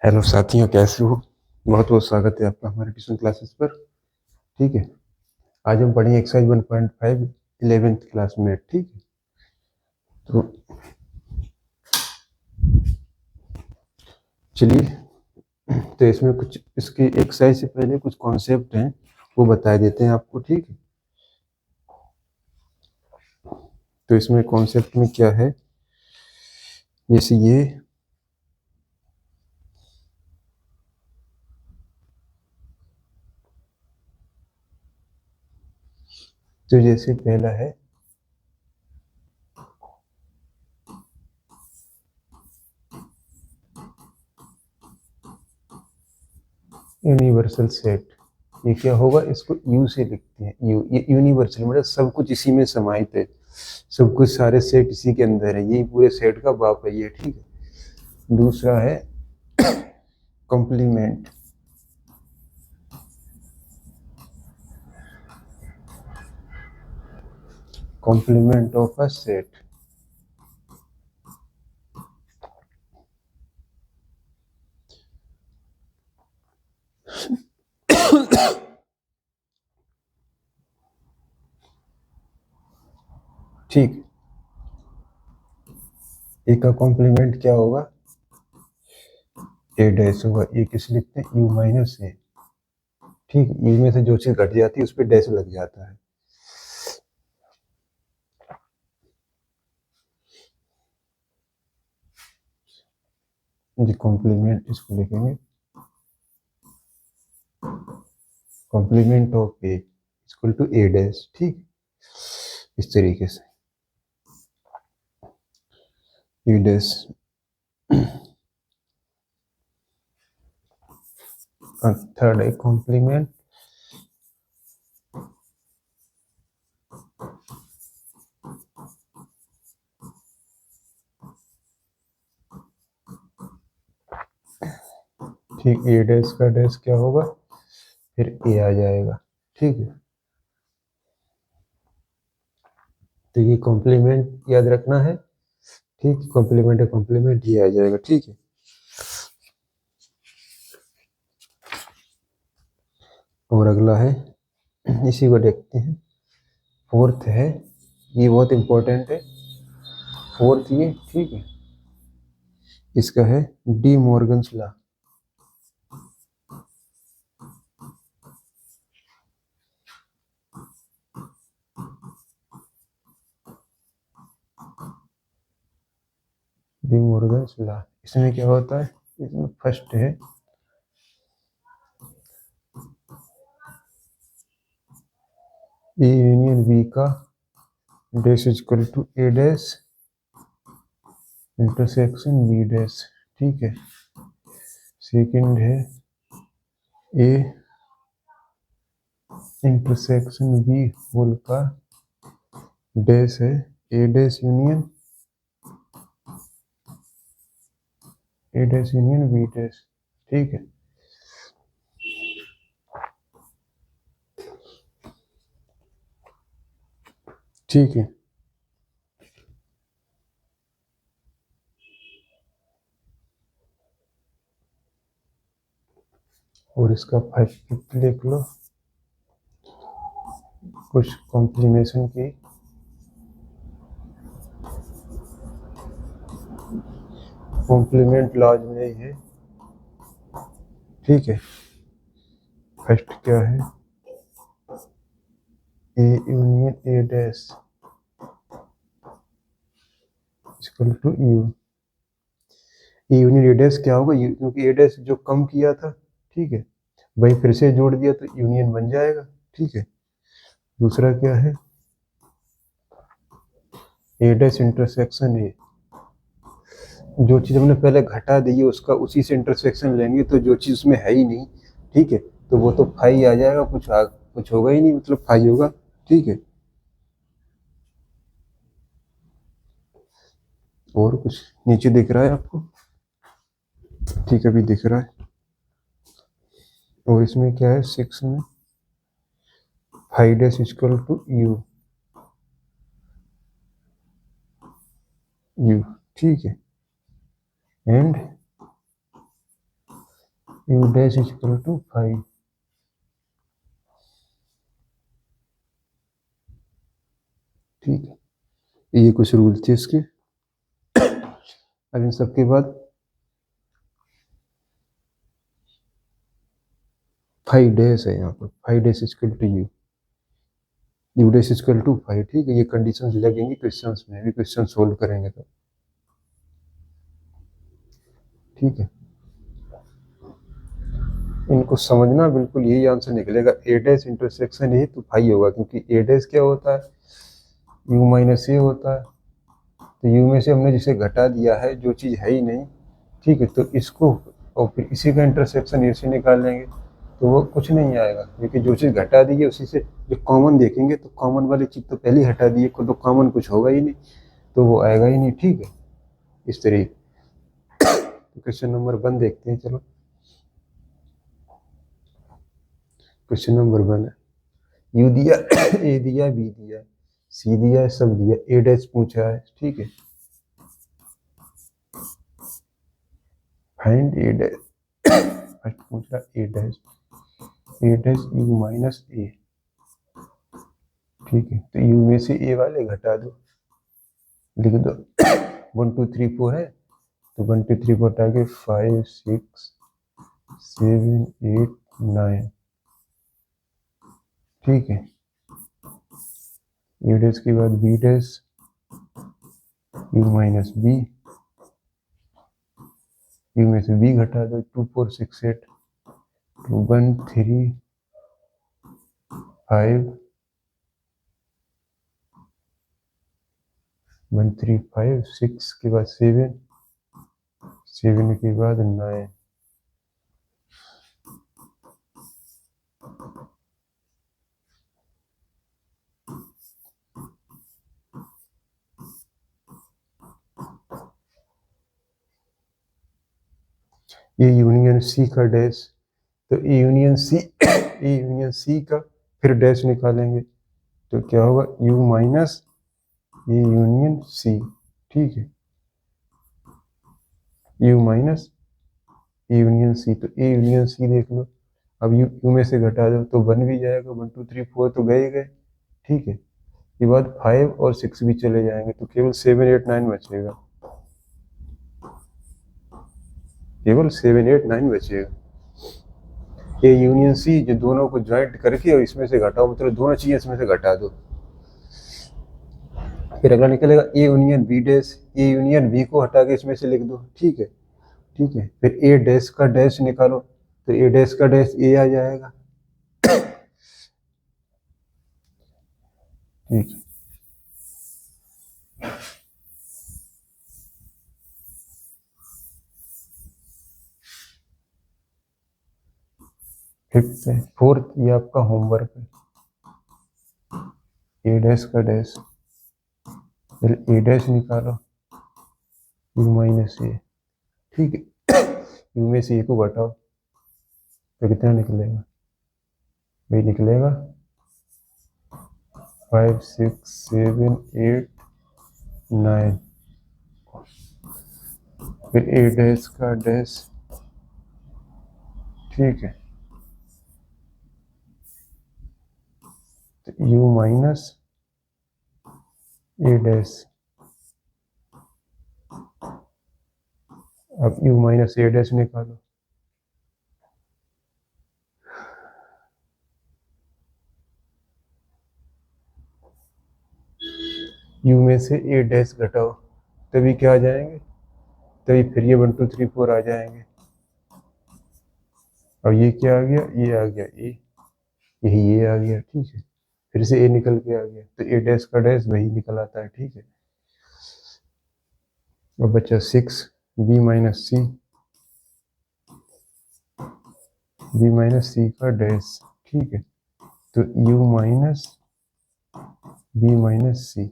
Hello साथियों, कैसे हो? बहुत बहुत स्वागत है आपका हमारे ट्यूशन क्लासेस पर। ठीक है। आज हम पढ़ेंगे एक्सरसाइज 1.5 11th क्लास में। ठीक है। तो चलिए, तो इसमें कुछ इसके एक्सरसाइज से पहले कुछ कॉन्सेप्ट हैं, वो बता देते हैं आपको। ठीक है। तो इसमें कॉन्सेप्ट में क्या है, जैसे ये तो जैसे पहला है यूनिवर्सल सेट। ये क्या होगा, इसको यू से लिखते हैं। यू, ये यूनिवर्सल मतलब सब कुछ इसी में समाहित है, सब कुछ सारे सेट इसी के अंदर है, ये पूरे सेट का बाप है ये। ठीक है। दूसरा है complement. Complement of a set. ठीक। ए का कॉम्प्लीमेंट क्या होगा, ए डैश होगा। ए किस लिखते हैं, यू माइनस ए। ठीक, यू में से जो चीज घट जाती है उस पर डैश लग जाता है। जी कॉम्प्लीमेंट इसको लिखेंगे complement of A equal to A dash. ठीक, इस तरीके से ए डैश। थर्ड है कॉम्प्लीमेंट ठीक, ए डैश का डैश क्या होगा, फिर ए आ जाएगा। ठीक है। तो ये कॉम्प्लीमेंट याद रखना है। ठीक, कॉम्प्लीमेंट है, कॉम्प्लीमेंट ये आ जाएगा। ठीक है। और अगला है, इसी को देखते हैं। फोर्थ है, ये बहुत इंपॉर्टेंट है। फोर्थ ये, ठीक है, इसका है De Morgan's law. De Morgan's law, इसमें क्या होता है, इसमें फर्स्ट है ए यूनियन बी का dash equal to A dash intersection B dash. ठीक है। सेकंड है ए इंटरसेक्शन बी होल का डैश है A dash union B dash. ठीक है। ठीक है। और इसका फाइव लिख लो, कुछ कॉम्प्लीमेशन की कॉम्प्लीमेंट लॉज में ही है। ठीक है। फर्स्ट क्या है, A union A dash equal to U. A union A dash क्या होगा, यू, क्योंकि ए डैश जो कम किया था, ठीक है, वही फिर से जोड़ दिया तो यूनियन बन जाएगा। ठीक है। दूसरा क्या है, ए डैश इंटरसेक्शन ए, जो चीज हमने पहले घटा दी है उसका उसी से इंटरसेक्शन लेंगे, तो जो चीज उसमें है ही नहीं, ठीक है, तो वो तो फाई आ जाएगा, कुछ होगा ही नहीं, मतलब फाई होगा। ठीक है। और कुछ नीचे दिख रहा है आपको? ठीक है, अभी दिख रहा है। और इसमें क्या है, 6 में phi dash equal to U. U, ठीक है। And U dash equal to 5। ठीक है, ये कुछ रूल थे इसके। अब इन सबके बाद 5 डैश है यहाँ पर, 5 dash equal to U dash equal to 5। ठीक है, ये कंडीशंस लगेंगी क्वेश्चंस में, भी क्वेश्चन सोल्व करेंगे तो। ठीक है, इनको समझना, बिल्कुल यही आंसर निकलेगा। ए डैश इंटरसेक्शन ए तो 5 होगा, क्योंकि ए डैश क्या होता है, यू माइनस ए होता है। तो यू में से हमने जिसे घटा दिया है, जो चीज़ है ही नहीं, ठीक है, तो इसको और फिर इसी का इंटरसेक्शन ए से निकाल लेंगे तो वो कुछ नहीं आएगा, क्योंकि जो चीज़ घटा दी है उसी से जो कॉमन देखेंगे तो कॉमन वाली चीज़ तो पहले ही हटा दी है, तो कॉमन कुछ होगा ही नहीं, तो वो आएगा ही नहीं। ठीक है, इस तरीके। तो क्वेश्चन नंबर 1 देखते हैं, चलो। क्वेश्चन नंबर 1 है, यू दिया, ए दिया, बी दिया, सी दिया, सब दिया, ए डैश पूछा है। ठीक है, फाइंड ए डैश। फर्स्ट पूछ रहा ए डैश यू माइनस ए। ठीक है, तो यू में से ए वाले घटा दो, लिख दो 1 2 3 4 है, तो 1 2 3 4 हटा के 5 6 7 8 9। ठीक है, ए डैश के बाद B dash, U minus B, U में से बी घटा दो, 2 4 6 8 2 1 3 5 1 3 5 6 के बाद 7 7 के बाद 9। ये यूनियन सी का डैश, तो ए यूनियन सी का फिर डैश निकालेंगे तो क्या होगा, U minus A union C. ठीक है, U minus A union C, तो ए यूनियन सी देख लो। अब यू में से घटा दो तो 1 भी जाएगा, 1 2 3 4 तो गए गए। ठीक है, के बाद 5 और 6 भी चले जाएंगे, तो केवल 7 8 9 बचेगा, केवल 7 8 9 बचेगा। ये यूनियन सी जो दोनों को ज्वाइंट करके और इसमें से घटाओ, मतलब दोनों चीजें इसमें से घटा दो, फिर अगला निकलेगा A union B dash, A union B को हटा के इसमें से लिख दो। ठीक है, ठीक है, फिर ए डैश का डैश निकालो, तो ए डैश का डैश ए आ जाएगा। ठीक है, फिफ्थ है, फोर्थ ये आपका होमवर्क है, ए डैश का डैश, फिर ए डैश निकालो, यू माइनस ए। ठीक है, यू में से ए को घटाओ तो कितना निकलेगा, वही निकलेगा 5 6 7 8 9। फिर ए डैश का डैश। ठीक है, तो यू माइनस ए डैश, अब यू माइनस ए डैश निकालो, यू में से ए डैश घटाओ तभी क्या आ जाएंगे, तभी फिर ये 1 2 3 4 आ जाएंगे। अब ये क्या आ गया, ये आ गया ए, यही ये आ गया। ठीक है, फिर से ए निकल के आ गया, तो ए डैश का डैश वही निकल आता है। ठीक है, अब बचा 6 बी माइनस सी, बी माइनस सी का डैश। ठीक है, तो यू माइनस बी माइनस सी,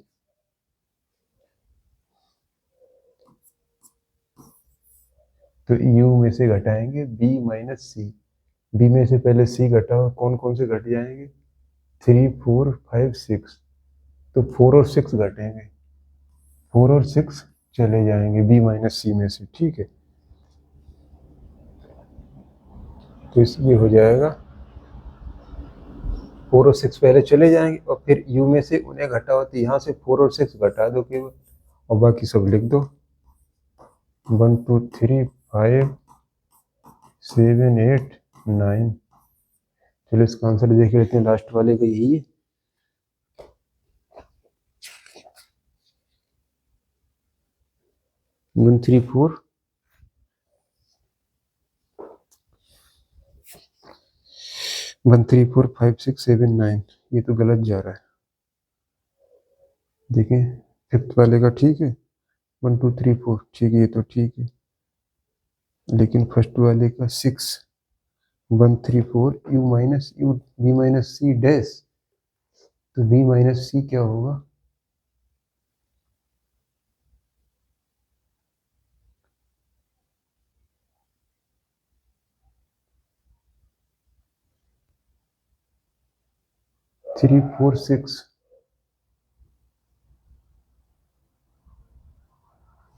तो यू में से घटाएंगे बी माइनस सी, बी में से पहले सी घटाओ, कौन कौन से घट जाएंगे, 3 4 5 6, तो 4 और 6 घटेंगे, 4 और 6 चले जाएंगे बी माइनस सी में से। ठीक है, तो ये हो जाएगा 4 और 6 पहले चले जाएंगे और फिर u में से उन्हें घटाओ, तो यहाँ से 4 और 6 घटा दो केवल और बाकी सब लिख दो। 1 2 3 5 7 8 9। चलो इसका आंसर देख लेते हैं, लास्ट वाले का यही है। 1 3 4 1 3 4 5 6 7 9। ये तो गलत जा रहा है, देखें फिफ्थ वाले का ठीक है। 1 2 3 4 ठीक है, ये तो ठीक है, लेकिन फर्स्ट वाले का 6 1 3 4 u minus U v minus C dash, तो v माइनस सी क्या होगा? थ्री फोर सिक्स,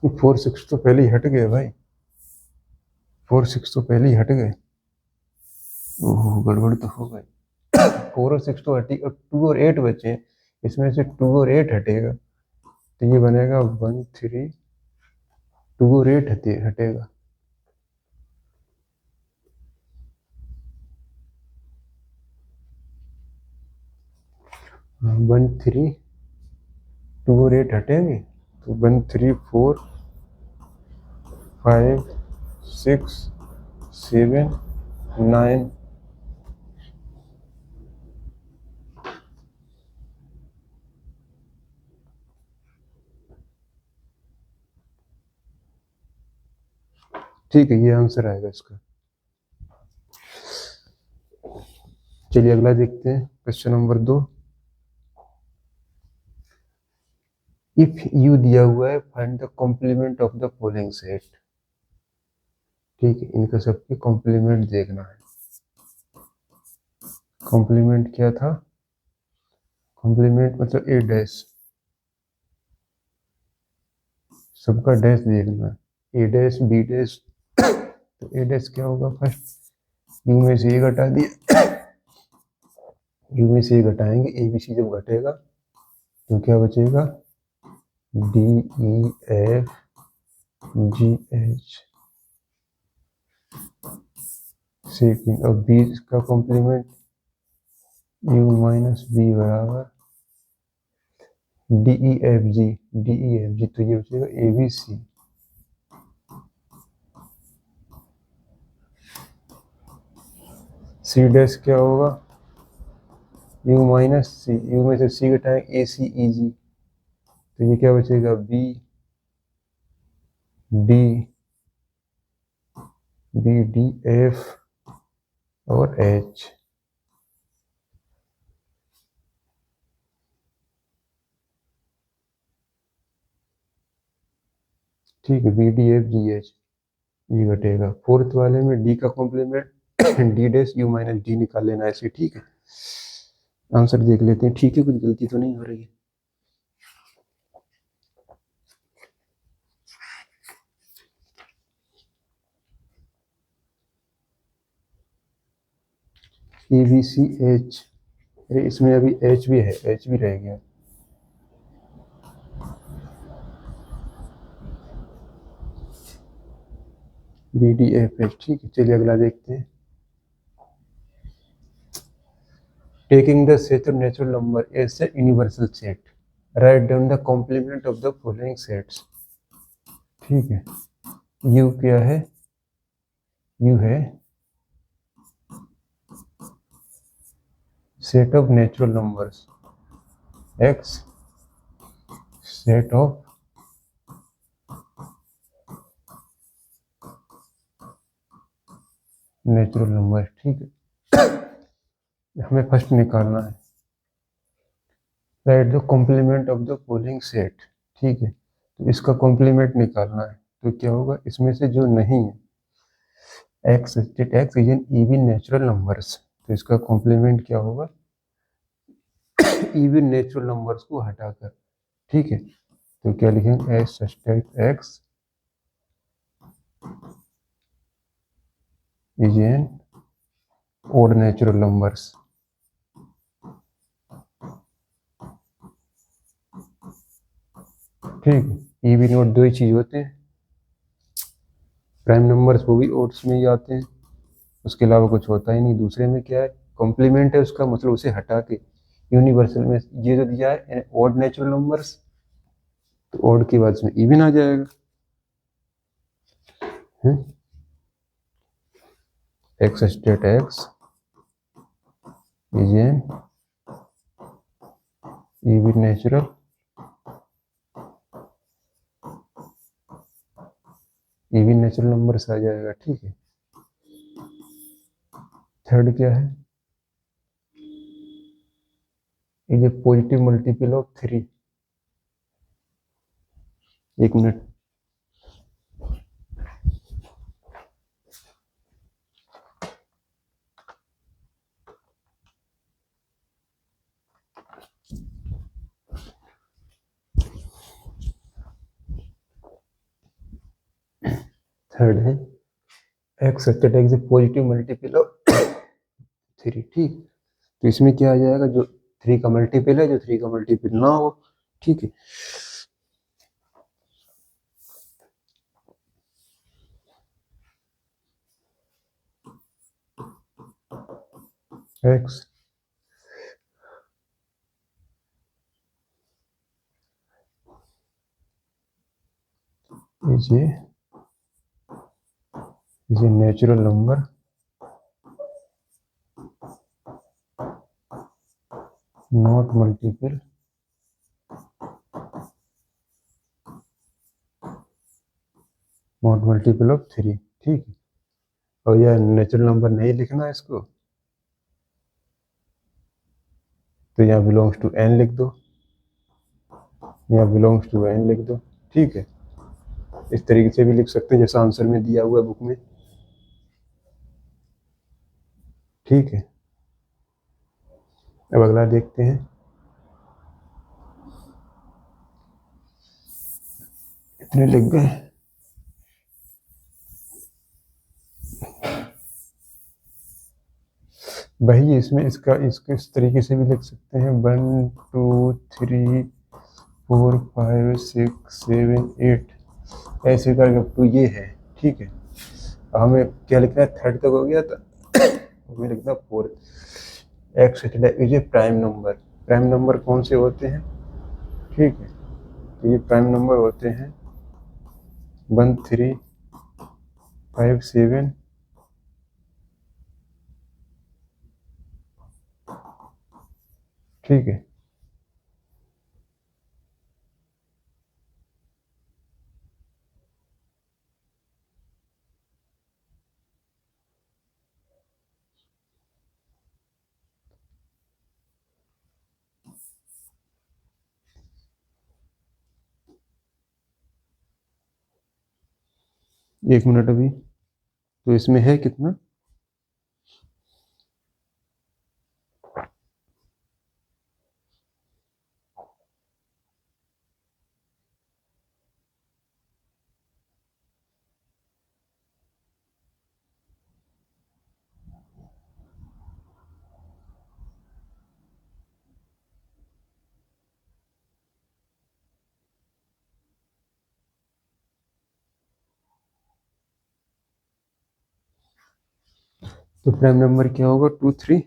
4 6 तो पहले ही हट गए भाई, 4 6 तो पहले ही हट गए। ओहो गड़बड़ तो हो गई। 4 और 6 तो हटी और 2 और 8 बचे, इसमें से 2 और 8 हटेगा, तो ये बनेगा 1 3 2 और 8 हटेगा। 1 3 2 और 8 हटेंगे, तो 1 3 4 5 6 7 9। ठीक है, ये आंसर आएगा इसका। चलिए अगला देखते हैं, क्वेश्चन नंबर 2। इफ यू दिया हुआ है, find the complement of the following set. ठीक है, इनका सबके कॉम्प्लीमेंट देखना है। कॉम्प्लीमेंट क्या था? कॉम्प्लीमेंट मतलब ए डैश, सबका डैश देखना है, ए डैश बी डैश। तो ए डैश क्या होगा? फर्स्ट यू में से ए घटा दिया, यू में से ए घटाएंगे, ए बी सी जब घटेगा तो क्या बचेगा? D E F G H. Second, और बी का कॉम्प्लीमेंट यू माइनस बी बराबर D E F G, D E F G, तो ये बचेगा A B C. C dash क्या होगा? यू माइनस सी, यू में से सी घटाएं ए सी ई जी, तो ये क्या बचेगा? B D B D F और एच। ठीक है, B D F G H ये घटेगा। फोर्थ वाले में डी का complement D dash U minus D निकाल लेना ऐसे। ठीक है, आंसर देख लेते हैं। ठीक है, कुछ गलती तो नहीं हो रही है। ए बी सी एच, अरे इसमें अभी एच भी है, एच भी रह गया। बी डी एफ एच, ठीक है। चलिए अगला देखते हैं। Taking the set of natural number as a universal set, write down the complement of the following sets. ठीक है, यू क्या है? यू है set of natural numbers, x set of natural number. ठीक है, हमें फर्स्ट निकालना है, write the complement of the following set. ठीक है, तो इसका कॉम्प्लीमेंट निकालना है, तो क्या होगा? इसमें से जो नहीं है, x x is an even natural numbers, तो इसका कॉम्प्लीमेंट क्या होगा? इवन नेचुरल नंबर्स को हटाकर। ठीक है, तो क्या लिखेंगे? S subtract x is N odd natural numbers. ठीक, इवन और दो ही चीज होते हैं, प्राइम नंबर्स वो भी ओड्स में ही आते हैं, उसके अलावा कुछ होता ही नहीं। दूसरे में क्या है, कॉम्प्लीमेंट है उसका मतलब उसे हटा के यूनिवर्सल में ये जो दिया है ओड नेचुरल नंबर्स, तो ओड के बाद इसमें इवन आ जाएगा। X state X is an even natural numbers आ जाएगा। ठीक है, थर्ड क्या है, is a positive multiple of 3। एक मिनट, थर्ड है x state X a positive multiple of 3। ठीक, तो इसमें क्या आ जाएगा, जो 3 का मल्टीपल है, जो 3 का मल्टीपल ना हो। ठीक है, x is a natural number not multiple of 3। ठीक है, और यह नेचुरल नंबर नहीं लिखना है इसको, तो यहाँ बिलोंग्स टू एन लिख दो, यहाँ बिलोंग्स टू एन लिख दो। ठीक है, इस तरीके से भी लिख सकते हैं जैसा आंसर में दिया हुआ है बुक में। ठीक है, अब अगला देखते हैं। इतने लिख गए, वही इसमें इसका इसको इस तरीके से भी लिख सकते हैं 1 2 3 4 5 6 7 8 ऐसे करके अप टू ये है। ठीक है, हमें क्या लिखना है, थर्ड तक हो गया था, हमें लिखना 4। X is a prime number. Prime number कौन से होते हैं, ठीक है, तो ये प्राइम नंबर होते हैं 1 3 5 7 ठीक है, एक मिनट अभी, तो इसमें है कितना, तो प्राइम नंबर क्या होगा 2 3,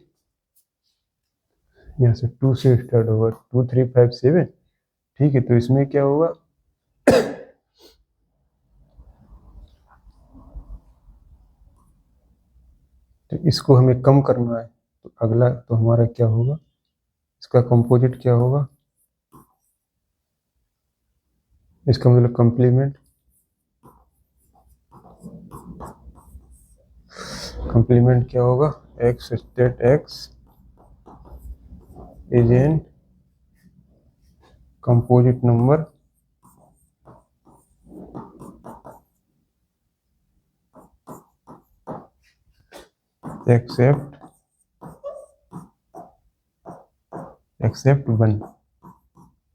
यहाँ से 2 से स्टार्ट होगा 2 3 5 7। ठीक है, तो इसमें क्या होगा, तो इसको हमें कम करना है, तो अगला तो हमारा क्या होगा, इसका कंपोजिट क्या होगा, इसका मतलब कंप्लीमेंट, कंप्लीमेंट क्या होगा, x state X is N composite number except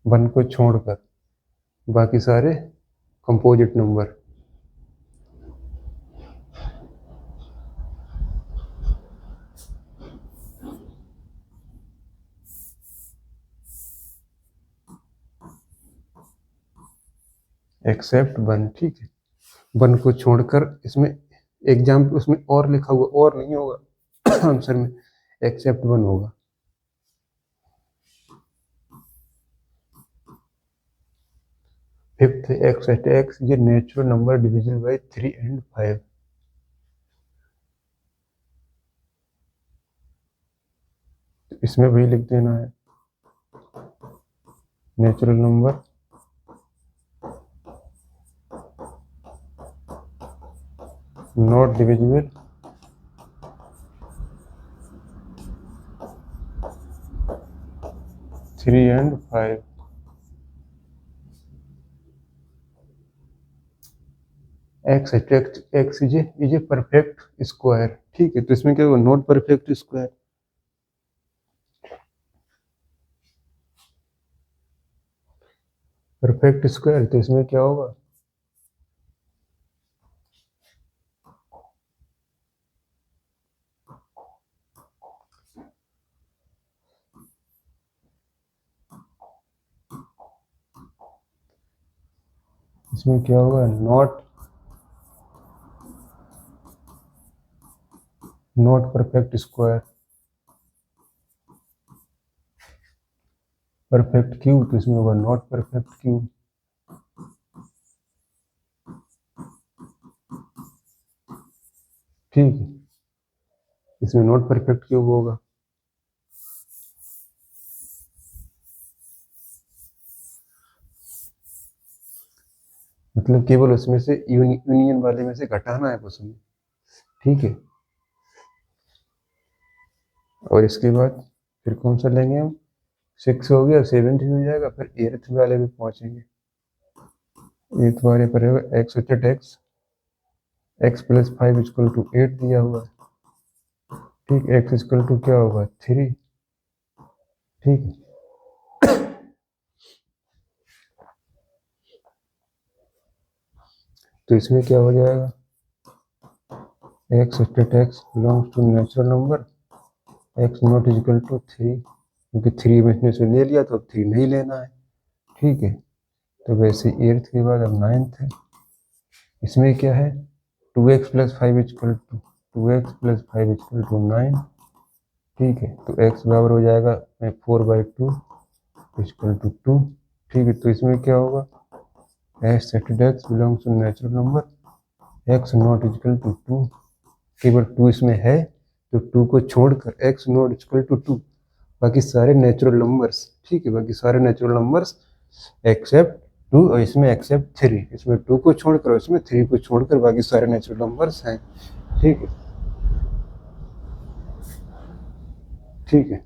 1 को छोड़कर बाकी सारे कंपोजिट नंबर। एक्सेप्ट वन, ठीक है। वन को छोड़कर इसमें एग्जाम उसमें और लिखा हुआ, और नहीं होगा आंसर में, एक्सेप्ट वन होगा। फिफ्थ, एक्स एट एक्स ये natural number divisible by 3 and 5। इसमें वही लिख देना है, natural number not divisible three and five. X x is a perfect square, ठीक है। तो इसमें क्या होगा, not perfect square. Perfect square, तो इसमें क्या होगा, इसमें क्या होगा, not perfect square. Perfect cube, तो इसमें होगा नॉट परफेक्ट क्यूब। ठीक है, इसमें नॉट परफेक्ट क्यूब होगा। मतलब केवल उसमें से यूनियन वाले में से घटाना है उसमें, ठीक है। और इसके बाद फिर कौन सा लेंगे हम, 6 हो गया, 7th भी हो जाएगा, फिर 8th वाले में पहुंचेंगे। 8th वाले पर होगा x at x plus 5 equal to 8 दिया हुआ है, ठीक। एक्स इक्वल टू क्या होगा, 3, ठीक है। तो इसमें क्या हो जाएगा, x at x belongs to natural number x not equal to 3, क्योंकि 3 में इसमें से ले लिया तो अब 3 नहीं लेना है, ठीक है। तो वैसे 8th के बाद अब 9th है। इसमें क्या है, 2x plus 5 equal to 2x plus 5 equal to 9, ठीक है। तो x बराबर हो जाएगा 4/2 इक्वल टू 2, ठीक है। तो इसमें क्या होगा, x at x belongs to natural number x not equal to 2, केवल 2 इसमें है, तो 2 को छोड़कर एक्स नॉट इक्वल टू 2, बाकी सारे नेचुरल नंबर्स, ठीक है, बाकी सारे नेचुरल नंबर्स एक्सेप्ट 2, और इसमें एक्सेप्ट 3, इसमें 2 को छोड़कर और इसमें 3 को छोड़कर बाकी सारे नेचुरल नंबर्स हैं, ठीक है, ठीक है।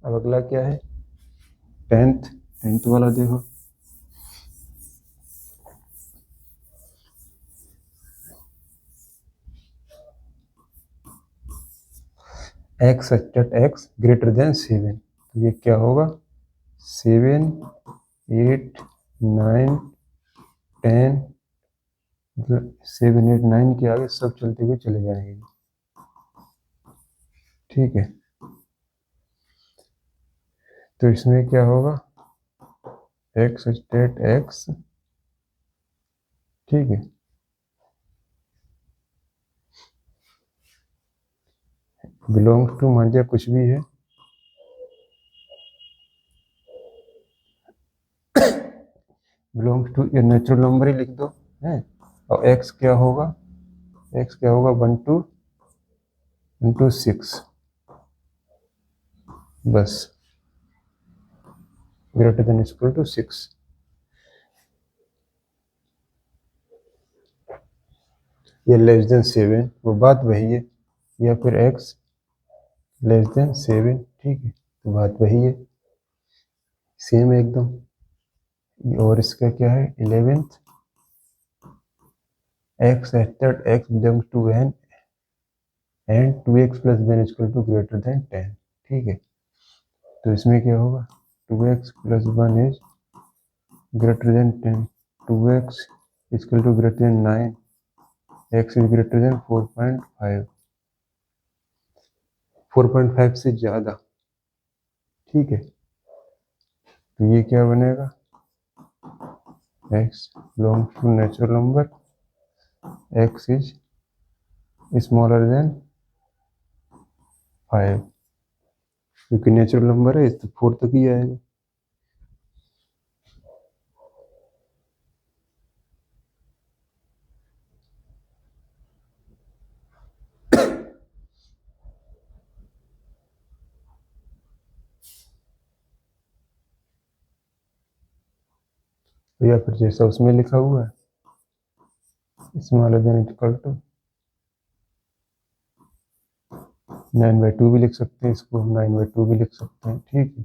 अब अगला क्या है, 10th वाला देखो। X at x greater than 7, तो ये क्या होगा, 7, 8, 9, 10, मतलब 7, 8, 9 के आगे सब चलते हुए चले जाएंगे, ठीक है। तो इसमें क्या होगा, एक्स एट एक्स, ठीक है, बिलोंग्स टू मान लिया कुछ भी है, बिलोंग्स टू ये नेचुरल नंबर ही लिख दो है। और एक्स क्या होगा, एक्स क्या होगा, 1 to 6, बस, ग्रेटर देन इक्वल टू 6। ये लेस देन 7, वो बात वही है, या फिर एक्स लेस देन 7, ठीक है, तो बात वही है, सेम एकदम। और इसका क्या है, 11th, x at x belongs to N and 2x plus one equal to greater than 10, ठीक है। तो इसमें क्या होगा, 2x plus 1 is greater than 10, 2x equal to greater than 9, x is greater than 4.5, 4.5 से ज़्यादा, ठीक है। तो ये क्या बनेगा, x belongs to natural number, x is smaller than 5, क्योंकि नेचुरल नंबर है तो 4 तक ही आएगा। तो या फिर जैसा उसमें लिखा हुआ है स्मॉलर देन इक्वल टू 9/2 भी लिख सकते हैं, इसको 9/2 भी लिख सकते हैं। ठीक है,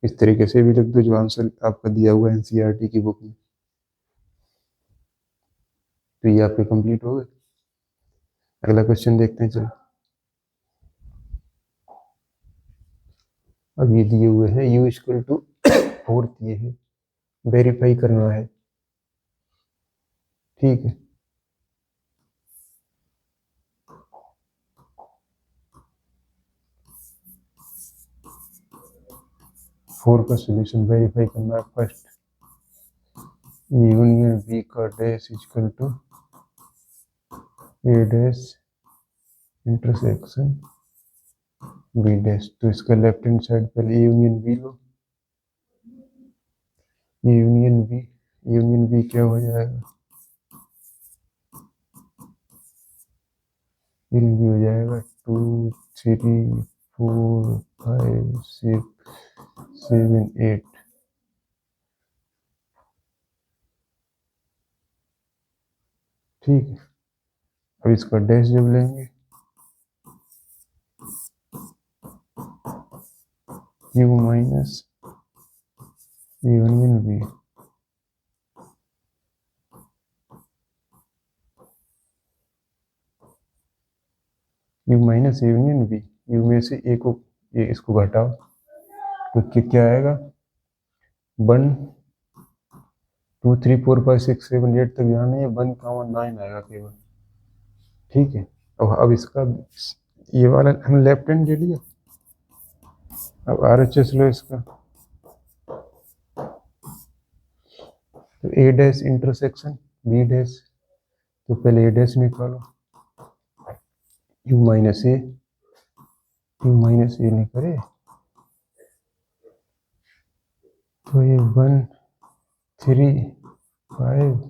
इस तरीके से भी लिख दो जो आंसर आपका दिया हुआ है एनसीईआरटी की बुक में। तो ये आपके कंप्लीट हो गए। अगला क्वेश्चन देखते हैं। चलो, अब ये दिए हुए हैं u इक्वल टू 4 दिए हैं, वेरीफाई करना है। ठीक है, फोर का सोल्यूशन वेरीफाई करना है। फर्स्ट, यूनियन बी का dash equal to A dash intersection B dash. तो इसका लेफ्ट हैंड साइड पहले ए यूनियन बी लो। यूनियन बी क्या हो जाएगा? यूनियन बी हो जाएगा 2 3 4 5 6 7 8। ठीक है, अब इसका डैश जब लेंगे u minus union B, u minus union B, u में से ए को इसको घटाओ तो क्या आएगा? 1 2 3 4 5 6 7 8 तक जाना है, 1,9 आएगा केवल। ठीक है, अब इसका ये वाला हम लेफ्ट हैंड ले लिया। अब RHS लो इसका, तो ए डैश इंटरसेक्शन बी डैश, तो पहले ए डैश निकालो, u माइनस ए नहीं करे तो ये 1 3 5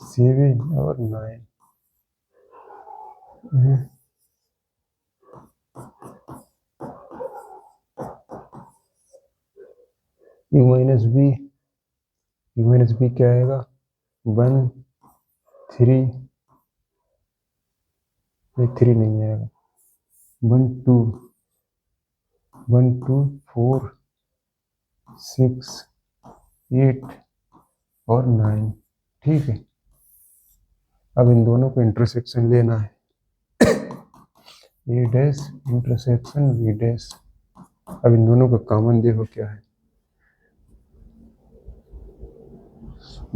7 और 9 u माइनस बी क्या आएगा? 1 3 नहीं आएगा, 1 2 4 6 8 और 9। ठीक है, अब इन दोनों को इंटरसेक्शन लेना है, A dash intersection B dash. अब इन दोनों का कॉमन देखो क्या है,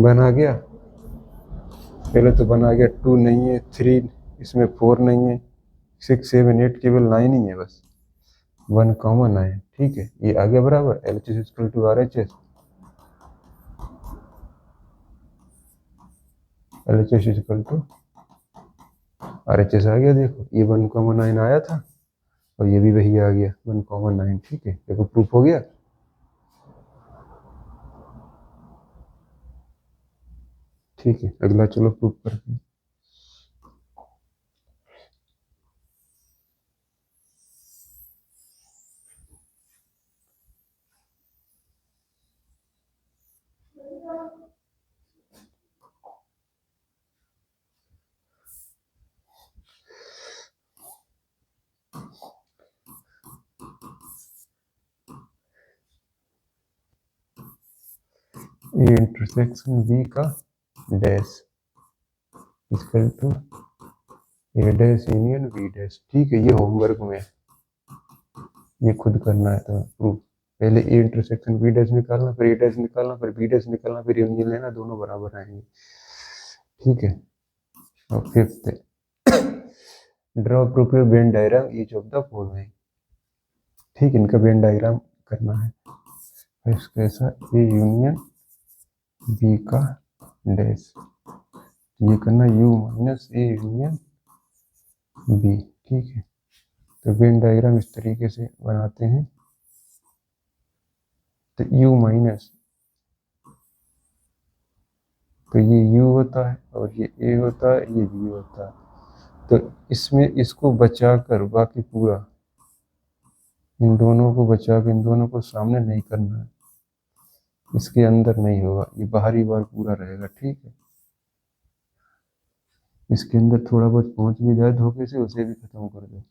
1 आ गया, पहले तो 1 आ गया, 2 नहीं है, 3 इसमें 4 नहीं है, 6 7 8 केवल 9 ही है बस, 1 कॉमन आए। ठीक है, ये आ गया बराबर LHS equal to RHS। LHS equal to RHS आ गया। देखो ये 1 कॉमन 9 आया था और ये भी वही आ गया 1 कॉमन 9। ठीक है, देखो प्रूफ हो गया। ठीक है, अगला चलो प्रूफ करते हैं। ए इंटरसेक्शन बी का dash equal to A dash union B dash. ठीक है, ये होमवर्क में ये खुद करना है तो प्रूफ। पहले ए इंटरसेक्शन बी डैश निकालना, फिर ए डैश निकालना, फिर बी डैश निकालना, फिर यूनियन लेना, दोनों बराबर आएंगे। ठीक है, और fifth, draw appropriate Venn diagram each of the following. ठीक, इनका वेन डायग्राम करना है। इसका ऐसा ए यूनियन बी का डैश, ये करना u minus A union B, ठीक है। तो वेन डायग्राम इस तरीके से बनाते हैं। तो u माइनस, तो ये u होता है और ये a होता है, ये b होता है। तो इसमें इसको बचा कर बाकी पूरा, इन दोनों को बचा के इन दोनों को सामने नहीं करना है, इसके अंदर नहीं होगा, ये बाहरी बार पूरा रहेगा, ठीक है। इसके अंदर थोड़ा बहुत पहुंच भी जाए धोखे से, उसे भी खत्म कर दो।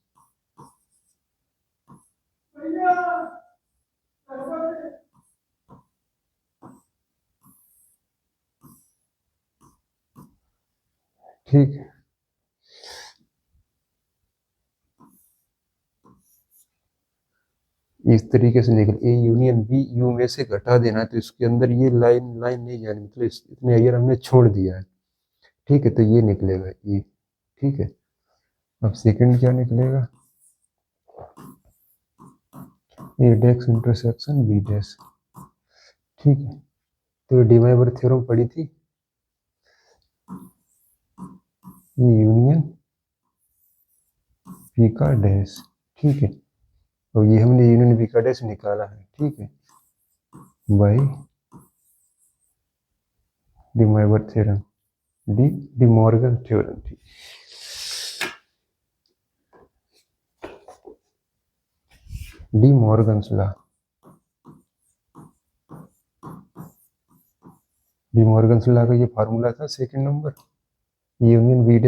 ठीक है, इस तरीके से निकल ए यूनियन बी, यू में से घटा देना है, तो इसके अंदर ये लाइन लाइन नहीं जानी, मतलब इतने एयर हमने छोड़ दिया है, ठीक है। तो ये निकलेगा ये, ठीक है। अब सेकंड क्या निकलेगा, ए डैश इंटरसेक्शन बी डैश, ठीक है। तो डी वाइबर थ्योरम पढ़ी थी, ये यूनियन बी का डैश, ठीक है। और ये हमने यूनियन बी का डैश निकाला है, ठीक है, by De Viber theorem, De Morgan theorem थी। De Morgan's law, De Morgan's law का ये फार्मूला था second number. Union B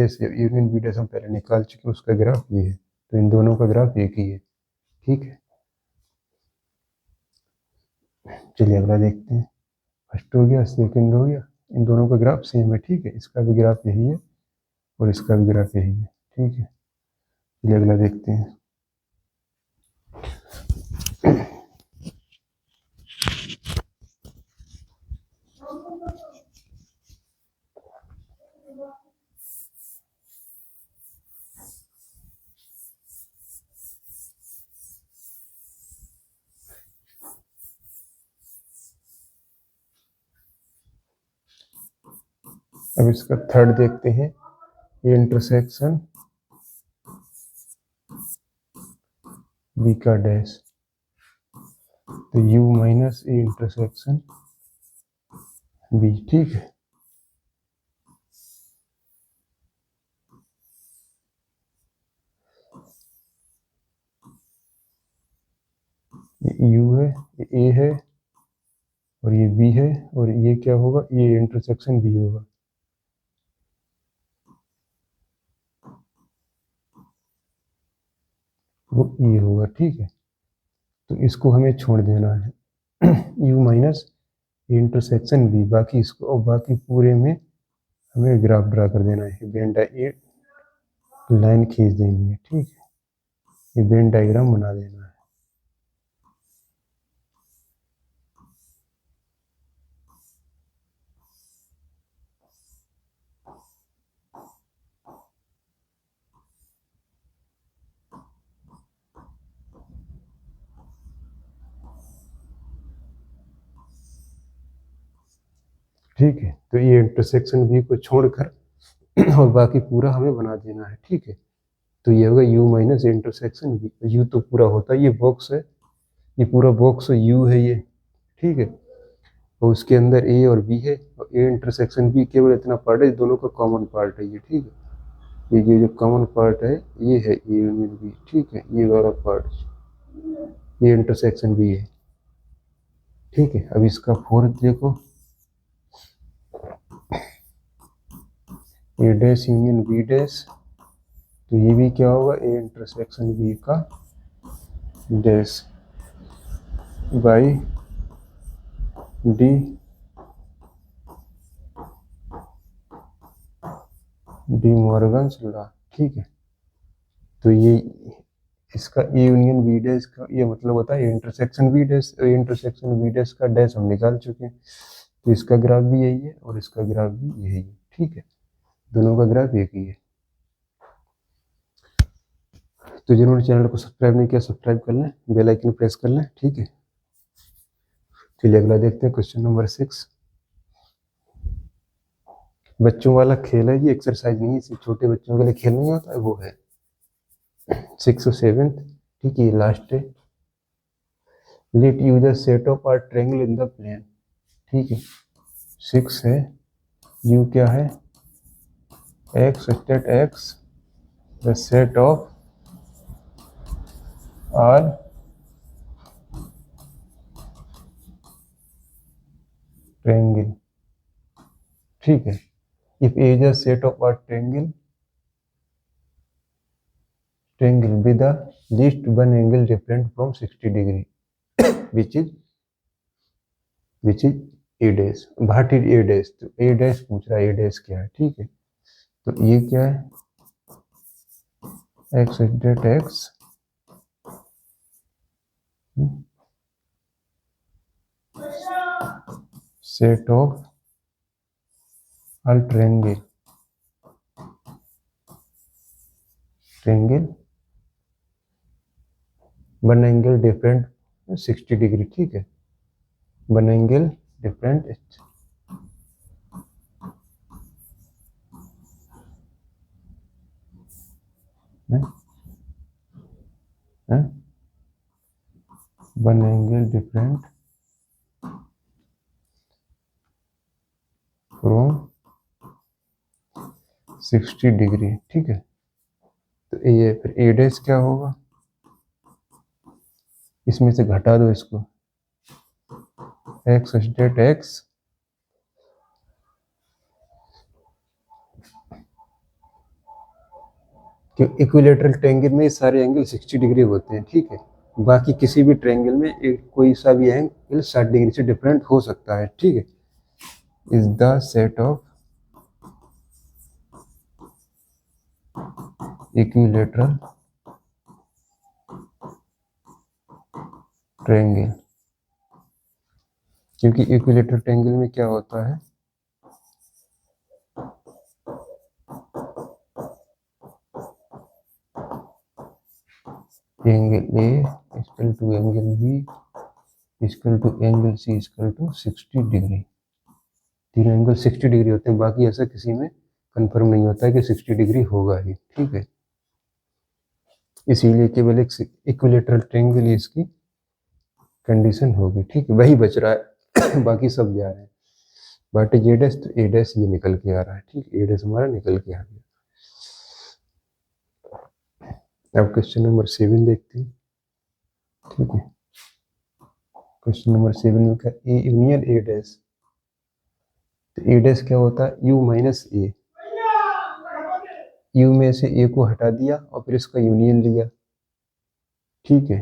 dash हम पहले निकाल चुके, उसका ग्राफ ये है, तो इन दोनों का ग्राफ एक ही है, ठीक है। चलिए अगला देखते हैं। फर्स्ट हो गया, सेकंड हो गया, इन दोनों का ग्राफ सेम है, ठीक है। इसका भी ग्राफ यही है और इसका भी ग्राफ यही है, ठीक है। चलिए अगला देखते हैं। अब इसका थर्ड देखते हैं, ये इंटरसेक्शन बी का डैश, तो u minus A intersection B, ठीक है। ये u है, ये a है और ये b है, और ये क्या होगा, ये इंटरसेक्शन b होगा, वो ये होगा, ठीक है। तो इसको हमें छोड़ देना है u माइनस इंटरसेक्शन बी, बाकी इसको और बाकी पूरे में हमें ग्राफ ड्रा कर देना है, वेन लाइन खींच देनी है, ठीक है। ये वेन डायग्राम बना देना है। ठीक है, तो ये इंटरसेक्शन बी को छोड़कर और बाकी पूरा हमें बना देना है, ठीक है। तो ये होगा u minus intersection B, u तो पूरा होता है, ये बॉक्स है, ये पूरा बॉक्स u है ये, ठीक है। और उसके अंदर a और b है, और a इंटरसेक्शन b केवल इतना पार्ट है, दोनों का कॉमन पार्ट है ये, ठीक है। ये जो कॉमन पार्ट है ये है a यूनियन b, ठीक है। ये वाला पार्ट ये इंटरसेक्शन b है, ठीक है। अब इसका फोर्थ देखो, ए डैश यूनियन बी डैश, तो ये भी क्या होगा, ए इंटरसेक्शन बी का dash by D Morgan's law, ठीक है। तो ये इसका ए यूनियन बी डैश का ये मतलब होता है intersection B dash, intersection B dash का डैश हम निकाल चुके हैं, तो इसका ग्राफ भी यही है और इसका ग्राफ भी यही है, ठीक है। दोनों का ग्राफ एक ही है। तो जिन्होंने चैनल को सब्सक्राइब नहीं किया, सब्सक्राइब कर लें, बेल आइकन प्रेस कर लें, ठीक है। चलिए अगला देखते हैं, क्वेश्चन नंबर 6। बच्चों वाला खेल है, ये एक्सरसाइज नहीं है, सिर्फ छोटे बच्चों के लिए खेल नहीं होता है, वो है 6 और 7। ठीक है, लास्ट है। Let use a set of R triangle in the plane. ठीक है, 6 है, यू क्या है, x state x the set of R triangle. ठीक है, if A is a set of R triangle with the least one angle different from 60 degree which is a dash, what is a dash, तो a dash पूछ रहा है, a dash क्या है। ठीक है, तो ये क्या है, x that x set of all triangle one angle different 60 degree. ठीक है, one angle different one angle different from 60 degree. ठीक है, तो ये फिर ए डैश क्या होगा, इसमें से घटा दो इसको, एक्स डेट एक्स कि इक्विलेटरल ट्रायंगल में सारे एंगल 60 डिग्री होते हैं। ठीक है, बाकी किसी भी ट्रायंगल में एक कोई सा भी एंगल 60 डिग्री से डिफरेंट हो सकता है। ठीक है, is the set of equilateral triangle, क्योंकि इक्विलेटरल ट्रायंगल में क्या होता है, angle A equal to angle B equal to angle C equal to 60 degree. तीन एंगल 60 डिग्री होते हैं, बाकी ऐसा किसी में कंफर्म नहीं होता है कि 60 डिग्री होगा ही। ठीक है, इसीलिए केवल एक इक्विलेटरल ट्रायंगल इसकी कंडीशन होगी। ठीक है, वही बच रहा है बाकी सब जा रहे हैं, बट जे डैश तो ए डैश ये निकल के आ रहा है। ठीक है, ए डैश हमारा निकल के आ गया। अब क्वेश्चन नंबर 7 देखते हैं। ठीक है, क्वेश्चन नंबर 7 में क्या, ए यूनियन ए डैश, तो ए डैश क्या होता है, यू माइनस ए, यू में से ए को हटा दिया और फिर इसका यूनियन लिया। ठीक है,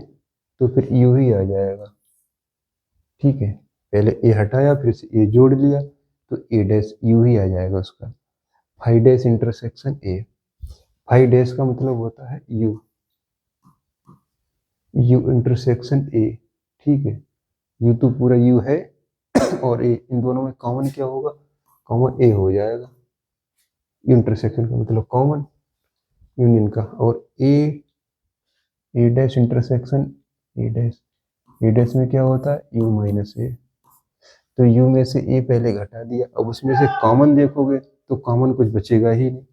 तो फिर यू ही आ जाएगा। ठीक है, पहले ए हटाया फिर से ए जोड़ लिया, तो ए डैश यू ही आ जाएगा उसका। Five dash intersection A, five dash का मतलब होता है यू, यू इंटरसेक्शन ए। ठीक है, यू तो पूरा यू है और ए, इन दोनों में कॉमन क्या होगा, कॉमन ए हो जाएगा। यू इंटरसेक्शन का मतलब कॉमन यूनियन का, और ए डैश इंटरसेक्शन ए डैश में क्या होता है, यू माइनस ए, तो यू में से ए पहले घटा दिया, अब उसमें से कॉमन देखोगे तो कॉमन कुछ बचेगा ही नहीं,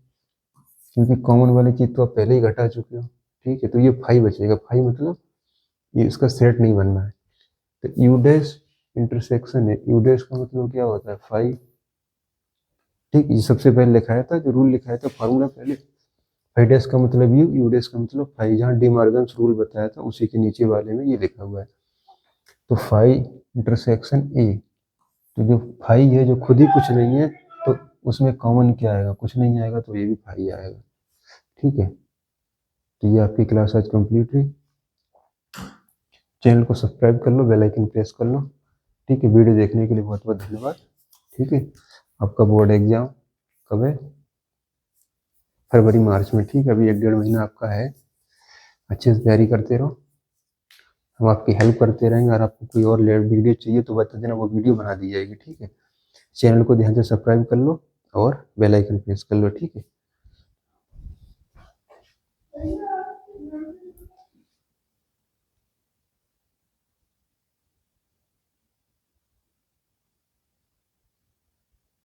क्योंकि कॉमन वाली चीज तो आप पहले ही घटा चुके हो। ठीक है, तो ये फाइव बचेगा, फाइव मतलब ये इसका सेट नहीं बनना है। तो यू डैश इंटरसेक्शन है, यू डैश का मतलब क्या होता है, फाइव। ठीक, ये सबसे पहले लिखाया था, जो रूल लिखाया था फार्मूला पहले, फाइव डैश का मतलब यू, यू डैश का मतलब फाइव, जहाँ डी मॉर्गन्स रूल बताया था उसी के नीचे वाले में ये लिखा हुआ है। तो फाइव इंटरसेक्शन ए, तो जो फाइव है जो खुद ही कुछ नहीं है, तो उसमें कॉमन क्या आएगा, कुछ नहीं आएगा, तो ये भी फाइव आएगा। ठीक है, तो ये आपकी क्लास आज कंप्लीट हुई। चैनल को सब्सक्राइब कर लो, बेल आइकन प्रेस कर लो। ठीक है, वीडियो देखने के लिए बहुत बहुत धन्यवाद। ठीक है, आपका बोर्ड एग्जाम कब है, फरवरी मार्च में। ठीक है, अभी 1-1.5 महीना आपका है, अच्छे से तैयारी करते रहो, हम आपकी हेल्प करते रहेंगे। और आपको कोई और लेट वीडियो चाहिए तो बता देना, वो वीडियो बना दी जाएगी। ठीक है, चैनल को ध्यान से सब्सक्राइब कर लो और बेल आइकन प्रेस कर लो। ठीक है।